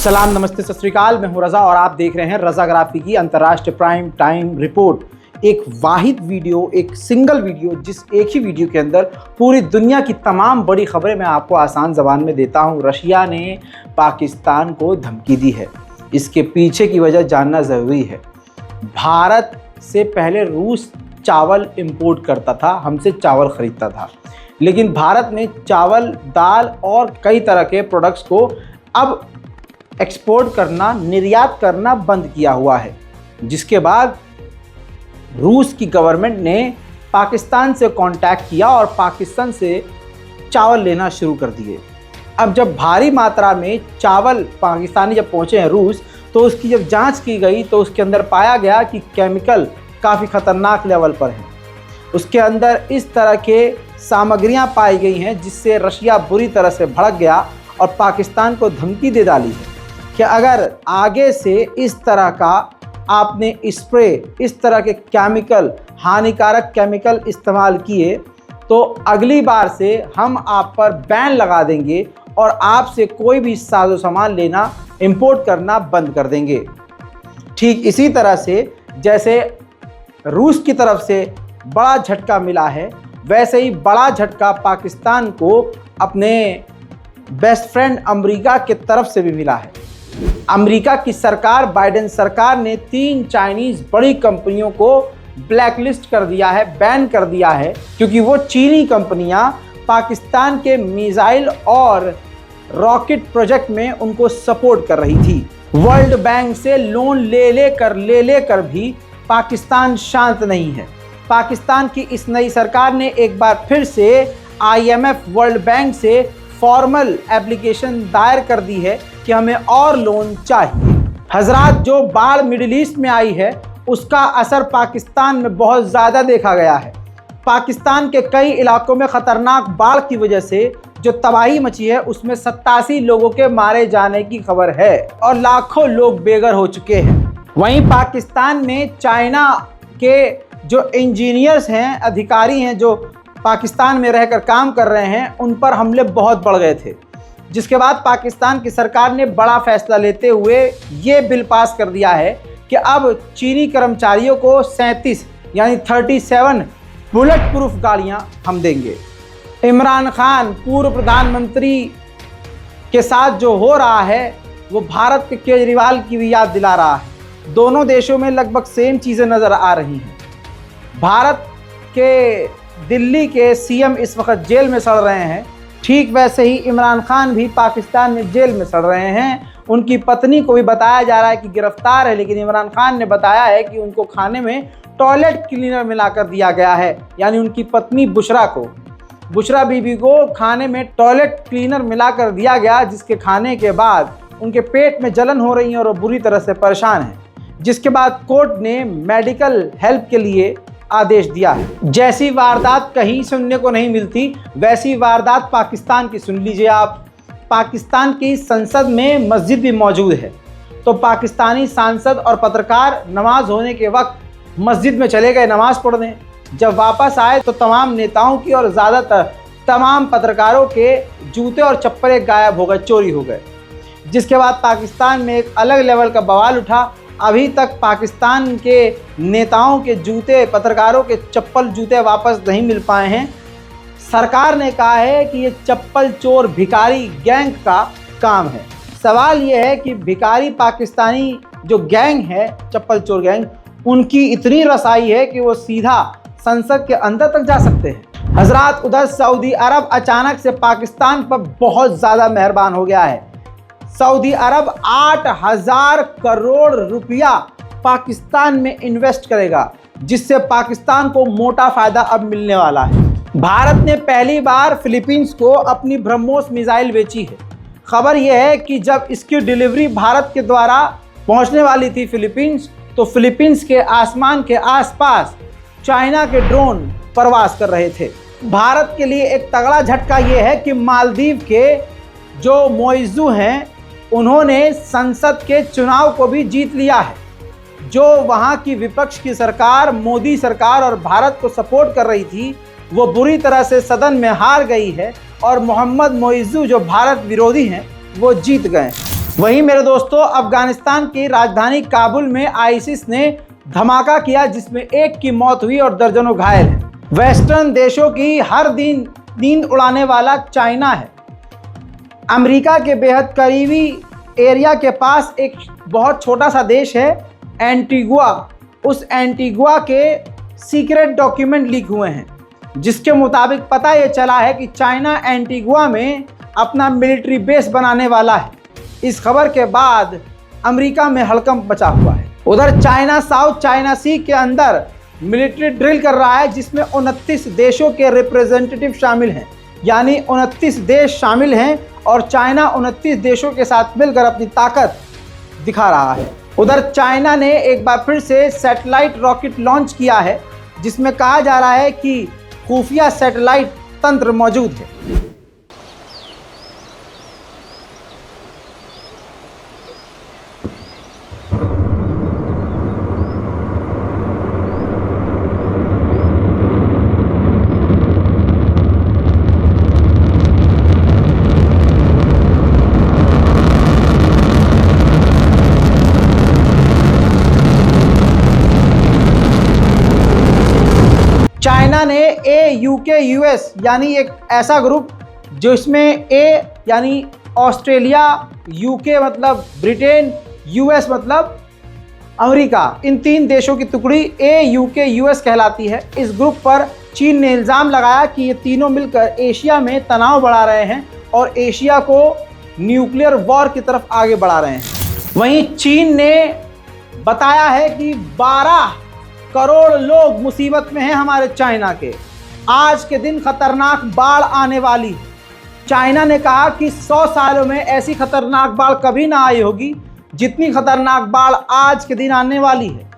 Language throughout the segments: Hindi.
सलाम, नमस्ते, सत श्री अकाल। मैं हूं रज़ा और आप देख रहे हैं रज़ाग्राफी की अंतर्राष्ट्रीय प्राइम टाइम रिपोर्ट। एक वाहिद वीडियो, एक सिंगल वीडियो, जिस एक ही वीडियो के अंदर पूरी दुनिया की तमाम बड़ी खबरें मैं आपको आसान ज़बान में देता हूं। रशिया ने पाकिस्तान को धमकी दी है, इसके पीछे की वजह जानना ज़रूरी है। भारत से पहले रूस चावल इंपोर्ट करता था, हमसे चावल ख़रीदता था, लेकिन भारत ने चावल, दाल और कई तरह के प्रोडक्ट्स को अब एक्सपोर्ट करना, निर्यात करना बंद किया हुआ है, जिसके बाद रूस की गवर्नमेंट ने पाकिस्तान से कांटेक्ट किया और पाकिस्तान से चावल लेना शुरू कर दिए। अब जब भारी मात्रा में चावल पाकिस्तानी जब पहुंचे हैं रूस, तो उसकी जब जांच की गई तो उसके अंदर पाया गया कि केमिकल काफ़ी ख़तरनाक लेवल पर है। उसके अंदर इस तरह के सामग्रियां पाई गई हैं जिससे रशिया बुरी तरह से भड़क गया और पाकिस्तान को धमकी दे डाली है कि अगर आगे से इस तरह का आपने स्प्रे, इस तरह के केमिकल, हानिकारक केमिकल इस्तेमाल किए तो अगली बार से हम आप पर बैन लगा देंगे और आपसे कोई भी साजो सामान लेना, इंपोर्ट करना बंद कर देंगे। ठीक इसी तरह से जैसे रूस की तरफ से बड़ा झटका मिला है, वैसे ही बड़ा झटका पाकिस्तान को अपने बेस्ट फ्रेंड अमेरिका की तरफ से भी मिला है। अमेरिका की सरकार, बाइडेन सरकार ने 3 चाइनीज़ बड़ी कंपनियों को ब्लैकलिस्ट कर दिया है, बैन कर दिया है, क्योंकि वो चीनी कंपनियां पाकिस्तान के मिसाइल और रॉकेट प्रोजेक्ट में उनको सपोर्ट कर रही थी। वर्ल्ड बैंक से लोन ले लेकर भी पाकिस्तान शांत नहीं है। पाकिस्तान की इस नई सरकार ने एक बार फिर से IMF, वर्ल्ड बैंक से फॉर्मल एप्लीकेशन दायर कर दी है कि हमें और लोन चाहिए। हजरात, जो बाढ़ मिडिल ईस्ट में आई है उसका असर पाकिस्तान में बहुत ज़्यादा देखा गया है। पाकिस्तान के कई इलाकों में ख़तरनाक बाढ़ की वजह से जो तबाही मची है उसमें 87 लोगों के मारे जाने की खबर है और लाखों लोग बेघर हो चुके हैं। वहीं पाकिस्तान में चाइना के जो इंजीनियर्स हैं, अधिकारी हैं, जो पाकिस्तान में रहकर काम कर रहे हैं, उन पर हमले बहुत बढ़ गए थे, जिसके बाद पाकिस्तान की सरकार ने बड़ा फैसला लेते हुए ये बिल पास कर दिया है कि अब चीनी कर्मचारियों को 37 यानी 37 बुलेट प्रूफ गाड़ियां हम देंगे। इमरान खान पूर्व प्रधानमंत्री के साथ जो हो रहा है वो भारत के केजरीवाल की भी याद दिला रहा है। दोनों देशों में लगभग सेम चीज़ें नज़र आ रही हैं। भारत के दिल्ली के CM इस वक्त जेल में सड़ रहे हैं, ठीक वैसे ही इमरान खान भी पाकिस्तान में जेल में सड़ रहे हैं। उनकी पत्नी को भी बताया जा रहा है कि गिरफ्तार है, लेकिन इमरान खान ने बताया है कि उनको खाने में टॉयलेट क्लीनर मिलाकर दिया गया है, यानी उनकी पत्नी बुशरा बीबी को खाने में टॉयलेट क्लीनर मिलाकर दिया गया, जिसके खाने के बाद उनके पेट में जलन हो रही है और वो बुरी तरह से परेशान है। जिसके बाद कोर्ट ने मेडिकल हेल्प के लिए आदेश दिया है। जैसी वारदात कहीं सुनने को नहीं मिलती, वैसी वारदात पाकिस्तान की सुन लीजिए आप। पाकिस्तान की संसद में मस्जिद भी मौजूद है, तो पाकिस्तानी सांसद और पत्रकार नमाज होने के वक्त मस्जिद में चले गए नमाज पढ़ने। जब वापस आए तो तमाम नेताओं की और ज़्यादातर तमाम पत्रकारों के जूते और चप्पलें गायब हो गए, चोरी हो गए। जिसके बाद पाकिस्तान में एक अलग लेवल का बवाल उठा। अभी तक पाकिस्तान के नेताओं के जूते, पत्रकारों के चप्पल जूते वापस नहीं मिल पाए हैं। सरकार ने कहा है कि ये चप्पल चोर भिखारी गैंग का काम है। सवाल ये है कि भिखारी पाकिस्तानी जो गैंग है, चप्पल चोर गैंग, उनकी इतनी रसाई है कि वो सीधा संसद के अंदर तक जा सकते हैं। हजरात, उधर सऊदी अरब अचानक से पाकिस्तान पर बहुत ज़्यादा मेहरबान हो गया है। सऊदी अरब 8,000 करोड़ रुपया पाकिस्तान में इन्वेस्ट करेगा, जिससे पाकिस्तान को मोटा फायदा अब मिलने वाला है। भारत ने पहली बार फिलीपींस को अपनी ब्रह्मोस मिसाइल बेची है। खबर यह है कि जब इसकी डिलीवरी भारत के द्वारा पहुंचने वाली थी फिलीपींस, तो फिलीपींस के आसमान के आसपास चाइना के ड्रोन प्रवास कर रहे थे। भारत के लिए एक तगड़ा झटका यह है कि मालदीव के जो मोइज़ू हैं, उन्होंने संसद के चुनाव को भी जीत लिया है। जो वहाँ की विपक्ष की सरकार, मोदी सरकार और भारत को सपोर्ट कर रही थी, वो बुरी तरह से सदन में हार गई है और मोहम्मद मोइज़ू जो भारत विरोधी हैं वो जीत गए। वहीं मेरे दोस्तों, अफगानिस्तान की राजधानी काबुल में आईसिस ने धमाका किया जिसमें एक की मौत हुई और दर्जनों घायल हैं। वेस्टर्न देशों की हर दिन नींद उड़ाने वाला चाइना है। अमेरिका के बेहद करीबी एरिया के पास एक बहुत छोटा सा देश है एंटीगुआ। उस एंटीगुआ के सीक्रेट डॉक्यूमेंट लीक हुए हैं जिसके मुताबिक पता ये चला है कि चाइना एंटीगुआ में अपना मिलिट्री बेस बनाने वाला है। इस खबर के बाद अमेरिका में हड़कंप मचा हुआ है। उधर चाइना साउथ चाइना सी के अंदर मिलिट्री ड्रिल कर रहा है जिसमें 29 देशों के रिप्रेजेंटेटिव शामिल हैं, यानी 29 देश शामिल हैं और चाइना 29 देशों के साथ मिलकर अपनी ताकत दिखा रहा है। उधर चाइना ने एक बार फिर से सैटेलाइट रॉकेट लॉन्च किया है जिसमें कहा जा रहा है कि खुफिया सैटेलाइट तंत्र मौजूद है। चाइना ने AUKUS यानी एक ऐसा ग्रुप जिसमें A यानी ऑस्ट्रेलिया, UK मतलब ब्रिटेन, US मतलब अमेरिका, इन 3 देशों की टुकड़ी AUKUS कहलाती है। इस ग्रुप पर चीन ने इल्ज़ाम लगाया कि ये तीनों मिलकर एशिया में तनाव बढ़ा रहे हैं और एशिया को न्यूक्लियर वॉर की तरफ आगे बढ़ा रहे हैं। वहीं चीन ने बताया है कि 12 करोड़ लोग मुसीबत में हैं हमारे चाइना के। आज के दिन खतरनाक बाढ़ आने वाली है। चाइना ने कहा कि 100 सालों में ऐसी खतरनाक बाढ़ कभी ना आई होगी जितनी खतरनाक बाढ़ आज के दिन आने वाली है।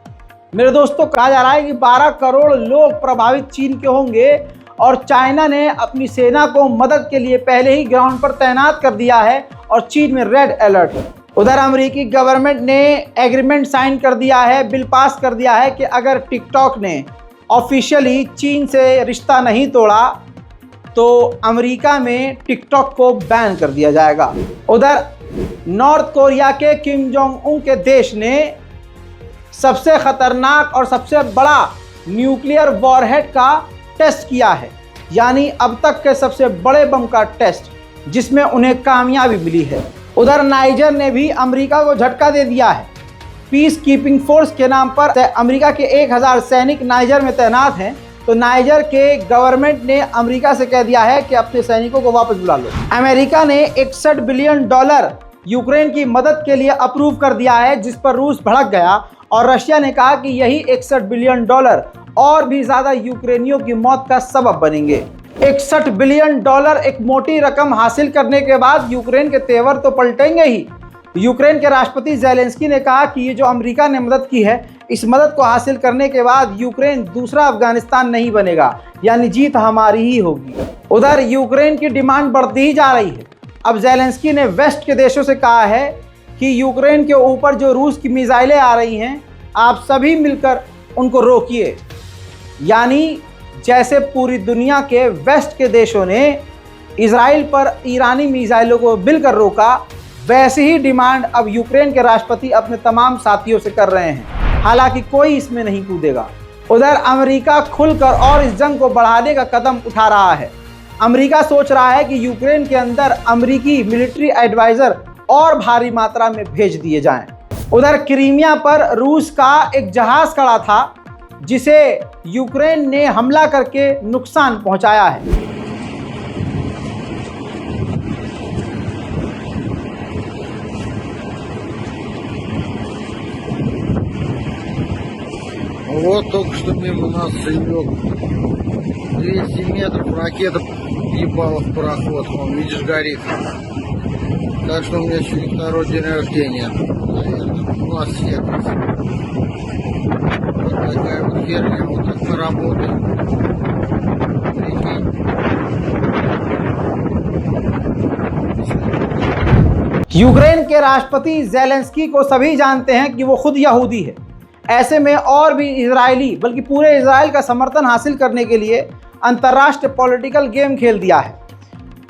मेरे दोस्तों, कहा जा रहा है कि 12 करोड़ लोग प्रभावित चीन के होंगे और चाइना ने अपनी सेना को मदद के लिए पहले ही ग्राउंड पर तैनात कर दिया है और चीन में रेड अलर्ट है। उधर अमेरिकी गवर्नमेंट ने एग्रीमेंट साइन कर दिया है, बिल पास कर दिया है कि अगर टिकटॉक ने ऑफिशियली चीन से रिश्ता नहीं तोड़ा तो अमेरिका में टिकटॉक को बैन कर दिया जाएगा। उधर नॉर्थ कोरिया के किम जोंग उन के देश ने सबसे खतरनाक और सबसे बड़ा न्यूक्लियर वॉरहेड का टेस्ट किया है, यानी अब तक के सबसे बड़े बम का टेस्ट, जिसमें उन्हें कामयाबी मिली है। उधर नाइजर ने भी अमेरिका को झटका दे दिया है। पीस कीपिंग फोर्स के नाम पर अमेरिका के 1000 सैनिक नाइजर में तैनात हैं, तो नाइजर के गवर्नमेंट ने अमेरिका से कह दिया है कि अपने सैनिकों को वापस बुला लो। अमेरिका ने $61 बिलियन यूक्रेन की मदद के लिए अप्रूव कर दिया है, जिस पर रूस भड़क गया और रशिया ने कहा कि यही $61 बिलियन और भी ज़्यादा यूक्रेनियों की मौत का सबब बनेंगे। $61 बिलियन एक मोटी रकम हासिल करने के बाद यूक्रेन के तेवर तो पलटेंगे ही। यूक्रेन के राष्ट्रपति ज़ेलेंस्की ने कहा कि ये जो अमेरिका ने मदद की है, इस मदद को हासिल करने के बाद यूक्रेन दूसरा अफगानिस्तान नहीं बनेगा, यानी जीत हमारी ही होगी। उधर यूक्रेन की डिमांड बढ़ती ही जा रही है। अब ज़ेलेंस्की ने वेस्ट के देशों से कहा है कि यूक्रेन के ऊपर जो रूस की मिसाइलें आ रही हैं, आप सभी मिलकर उनको रोकिए। यानी जैसे पूरी दुनिया के वेस्ट के देशों ने इजराइल पर ईरानी मिसाइलों को मिलकर रोका, वैसी ही डिमांड अब यूक्रेन के राष्ट्रपति अपने तमाम साथियों से कर रहे हैं। हालांकि कोई इसमें नहीं कूदेगा। उधर अमेरिका खुलकर और इस जंग को बढ़ाने का कदम उठा रहा है। अमेरिका सोच रहा है कि यूक्रेन के अंदर अमेरिकी मिलिट्री एडवाइज़र और भारी मात्रा में भेज दिए जाएं। उधर क्रीमिया पर रूस का एक जहाज़ खड़ा था जिसे यूक्रेन ने हमला करके नुकसान पहुंचाया है। Вот только что мимо нас заебёк 200 метров, ракета ебала в пароход, вон, видишь, горит. Так что у меня сегодня второй день рождения, наверное, у нас всех. Вот такая вот херня, вот так мы работаем. Прикинь. यूक्रेन के राष्ट्रपति ज़ेलेंस्की को सभी जानते हैं कि वो खुद यहूदी है। ऐसे में और भी इजरायली, बल्कि पूरे इजराइल का समर्थन हासिल करने के लिए अंतर्राष्ट्रीय पॉलिटिकल गेम खेल दिया है।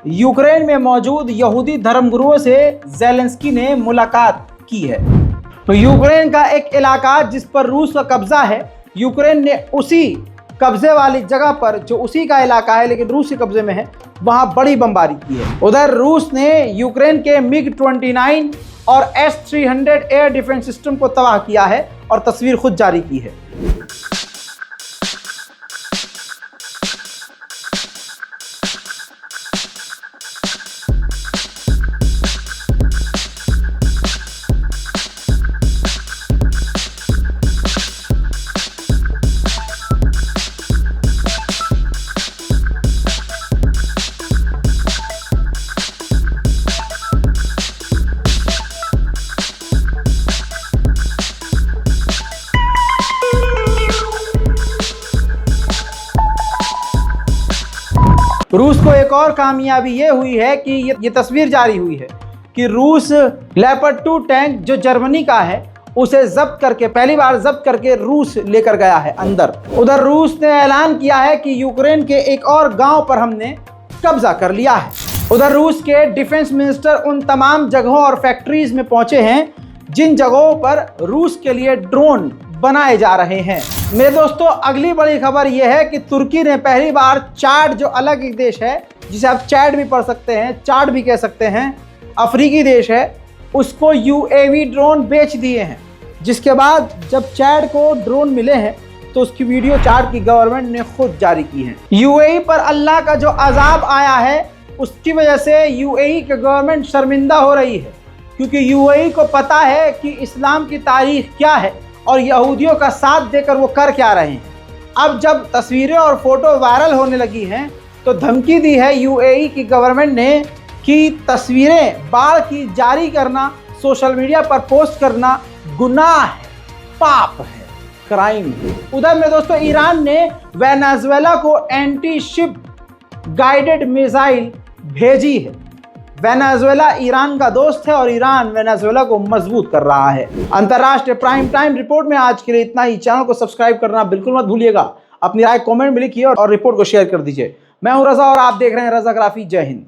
यूक्रेन में मौजूद यहूदी धर्मगुरुओं से ज़ेलेंस्की ने मुलाकात की है। तो यूक्रेन का एक इलाका जिस पर रूस का कब्जा है, यूक्रेन ने उसी कब्जे वाली जगह पर, जो उसी का इलाका है लेकिन रूस के कब्जे में है, वहां बड़ी बमबारी की है। उधर रूस ने यूक्रेन के MiG-29 और S-300 एयर डिफेंस सिस्टम को तबाह किया है और तस्वीर खुद जारी की है। रूस को एक और कामयाबी ये हुई है कि ये तस्वीर जारी हुई है कि रूस लेपर्ड 2 टैंक जो जर्मनी का है उसे जब्त करके, पहली बार जब्त करके रूस लेकर गया है अंदर। उधर रूस ने ऐलान किया है कि यूक्रेन के एक और गांव पर हमने कब्जा कर लिया है। उधर रूस के डिफेंस मिनिस्टर उन तमाम जगहों और फैक्ट्रीज में पहुंचे हैं जिन जगहों पर रूस के लिए ड्रोन बनाए जा रहे हैं। मेरे दोस्तों, अगली बड़ी खबर यह है कि तुर्की ने पहली बार चाड, जो अलग एक देश है जिसे आप चैड भी पढ़ सकते हैं, चाड भी कह सकते हैं, अफ्रीकी देश है, उसको UAV ड्रोन बेच दिए हैं। जिसके बाद जब चैड को ड्रोन मिले हैं तो उसकी वीडियो चाड की गवर्नमेंट ने खुद जारी की है। UAE पर अल्लाह का जो अजाब आया है उसकी वजह से UAE की गवर्नमेंट शर्मिंदा हो रही है, क्योंकि UAE को पता है कि इस्लाम की तारीख क्या है और यहूदियों का साथ देकर वो कर क्या रहे हैं। अब जब तस्वीरें और फोटो वायरल होने लगी हैं तो धमकी दी है UAE की गवर्नमेंट ने कि तस्वीरें बाढ़ की जारी करना, सोशल मीडिया पर पोस्ट करना गुनाह है, पाप है, क्राइम है। उधर में दोस्तों, ईरान ने वेनेजुएला को एंटी शिप गाइडेड मिसाइल भेजी है। वेनेजुएला ईरान का दोस्त है और ईरान वेनेजुएला को मजबूत कर रहा है। अंतर्राष्ट्रीय प्राइम टाइम रिपोर्ट में आज के लिए इतना ही। चैनल को सब्सक्राइब करना बिल्कुल मत भूलिएगा। अपनी राय कमेंट में लिखिए और रिपोर्ट को शेयर कर दीजिए। मैं हूं रजा और आप देख रहे हैं रजाग्राफी। जय हिंद।